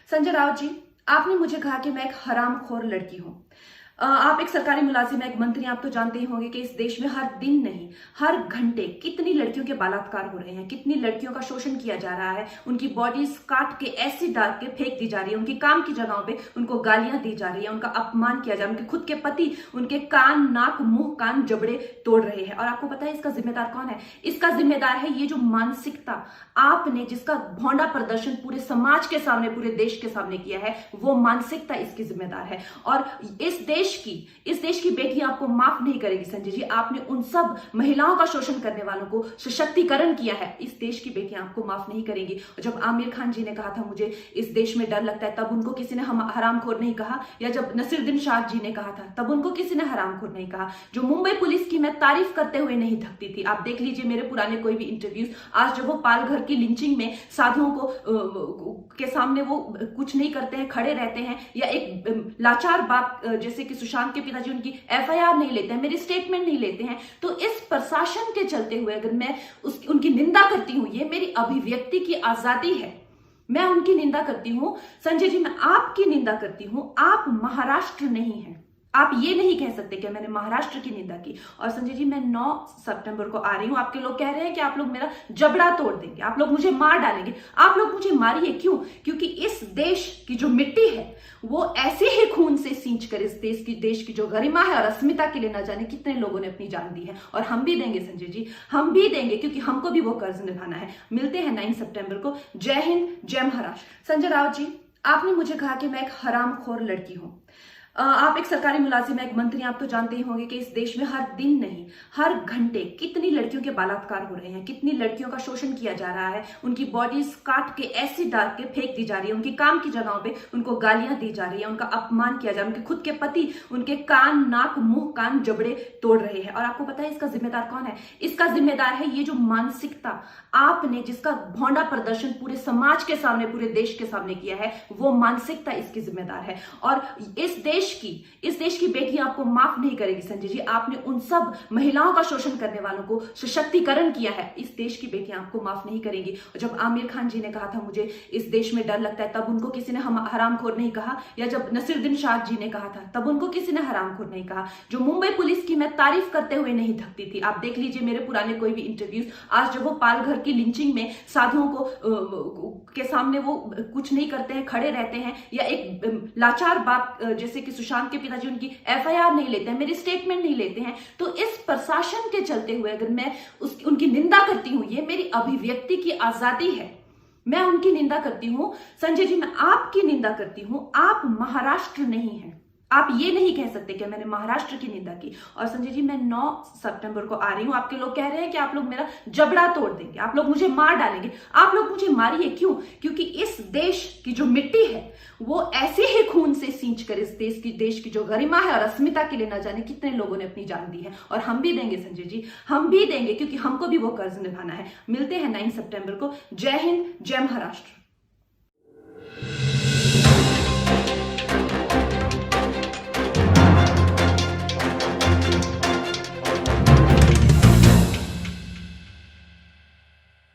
संजय राउत जी, आपने मुझे कहा कि मैं एक हरामखोर लड़की हूं। आप एक सरकारी मुलाजिम हैं, एक मंत्री, आप तो जानते ही होंगे कि इस देश में हर दिन नहीं, हर घंटे कितनी लड़कियों के बलात्कार हो रहे हैं, कितनी लड़कियों का शोषण किया जा रहा है, उनकी बॉडीज काट के ऐसी डाल के फेंक दी जा रही है, उनकी काम की जगहों पे उनको गालियां दी जा रही है, उनका अपमान किया जा रहा है, उनके खुद के पति उनके कान, नाक, मुंह, कान, जबड़े तोड़ रहे हैं। और आपको पता है इसका जिम्मेदार कौन है? इसका जिम्मेदार है ये जो मानसिकता आपने, जिसका भौंडा प्रदर्शन पूरे समाज के सामने, पूरे देश के सामने किया है, वो मानसिकता इसकी जिम्मेदार है। और इस देश की बेटियां आपको माफ नहीं करेगी संजय जी। आपने उन सब महिलाओं का शोषण करने वालों को सशक्तिकरण किया है, इस देश की बेटियां आपको माफ नहीं करेंगी। और जब आमिर खान जी ने कहा था मुझे इस देश में डर लगता है, तब उनको किसी ने हरामखोर नहीं कहा, या जब नसीरुद्दीन शाह जी ने कहा था तब उनको किसी ने हरामखोर नहीं कहा। जो मुंबई पुलिस की मैं तारीफ करते हुए नहीं थकती थी, आप देख लीजिए मेरे पुराने कोई भी इंटरव्यूज, आज जब वो पालघर की लिंचिंग में साधुओं को के सामने वो कुछ नहीं करते हैं, खड़े रहते हैं, या एक लाचार बाप जैसे कि सुशांत के पिताजी उनकी एफआईआर नहीं लेते हैं, मेरी स्टेटमेंट नहीं लेते हैं, तो इस प्रशासन के चलते हुए अगर मैं उनकी निंदा करती हूं, ये मेरी अभिव्यक्ति की आजादी है, मैं उनकी निंदा करती हूं। संजय जी, मैं आपकी निंदा करती हूं, आप महाराष्ट्र नहीं हैं। आप ये नहीं कह सकते कि मैंने महाराष्ट्र की निंदा की। और संजय जी, मैं 9 सितंबर को आ रही हूं, आपके लोग कह रहे हैं कि आप लोग मेरा जबड़ा तोड़ देंगे, आप लोग मुझे मार डालेंगे। आप लोग मुझे मारिए, क्यों? क्योंकि इस देश की जो मिट्टी है वो ऐसे ही खून से सींच कर इस देश की जो गरिमा है और अस्मिता के लिए न जाने कितने लोगों ने अपनी जान दी है। और हम भी देंगे संजय जी, हम भी देंगे, क्योंकि हमको भी वो कर्ज निभाना है। मिलते हैं 9 सितंबर को। जय हिंद, जय महाराष्ट्र। संजय राउत जी, आपने मुझे कहा कि मैं एक हरामखोर लड़की हूं। आप एक सरकारी मुलाजिम हैं, एक मंत्री, आप तो जानते ही होंगे कि इस देश में हर दिन नहीं, हर घंटे कितनी लड़कियों के बलात्कार हो रहे हैं, कितनी लड़कियों का शोषण किया जा रहा है, उनकी बॉडीज काट के ऐसी डाल के फेंक दी जा रही है, उनकी काम की जगहों पे उनको गालियां दी जा रही है, उनका अपमान किया जा रहा है, उनके खुद के पति उनके कान, नाक, मुंह, कान, जबड़े तोड़ रहे हैं। और आपको पता है इसका जिम्मेदार कौन है? इसका जिम्मेदार है ये जो मानसिकता आपने, जिसका भौंडा प्रदर्शन पूरे समाज के सामने, पूरे देश के सामने किया है, वो मानसिकता इसकी जिम्मेदार है। और इस देश की बेटियां आपको माफ नहीं करेगी संजय जी। आपने उन सब महिलाओं का शोषण करने वालों को सशक्तिकरण किया है, इस देश की बेटियां आपको माफ नहीं करेंगी। और जब आमिर खान जी ने कहा था मुझे इस देश में डर लगता है, तब उनको किसी ने हरामखोर नहीं कहा, या जब नसीरुद्दीन शाह जी ने कहा था तब उनको किसी ने हरामखोर नहीं कहा। जो मुंबई पुलिस की मैं तारीफ करते हुए नहीं थकती थी, आप देख लीजिए मेरे पुराने कोई भी इंटरव्यूज, आज जब वो पालघर की लिंचिंग में साधुओं को के सामने वो कुछ नहीं करते हैं, खड़े रहते हैं, या एक लाचार बाप जैसे कि सुशांत के पिताजी उनकी एफआईआर नहीं लेते हैं, मेरी स्टेटमेंट नहीं लेते हैं, तो इस प्रशासन के चलते हुए अगर मैं उनकी निंदा करती हूं, ये मेरी अभिव्यक्ति की आजादी है, मैं उनकी निंदा करती हूं। संजय जी, मैं आपकी निंदा करती हूं, आप महाराष्ट्र नहीं हैं। आप ये नहीं कह सकते कि मैंने महाराष्ट्र की निंदा की। और संजय जी, मैं 9 सितंबर को आ रही हूं, आपके लोग कह रहे हैं कि आप लोग मेरा जबड़ा तोड़ देंगे, आप लोग मुझे मार डालेंगे। आप लोग मुझे मारिए, क्यों? क्योंकि इस देश की जो मिट्टी है वो ऐसे ही खून से सींच कर इस देश की जो गरिमा है और अस्मिता के लिए न जाने कितने लोगों ने अपनी जान दी है। और हम भी देंगे संजय जी, हम भी देंगे, क्योंकि हमको भी वो कर्ज निभाना है। मिलते हैं 9 सितंबर को। जय हिंद, जय महाराष्ट्र।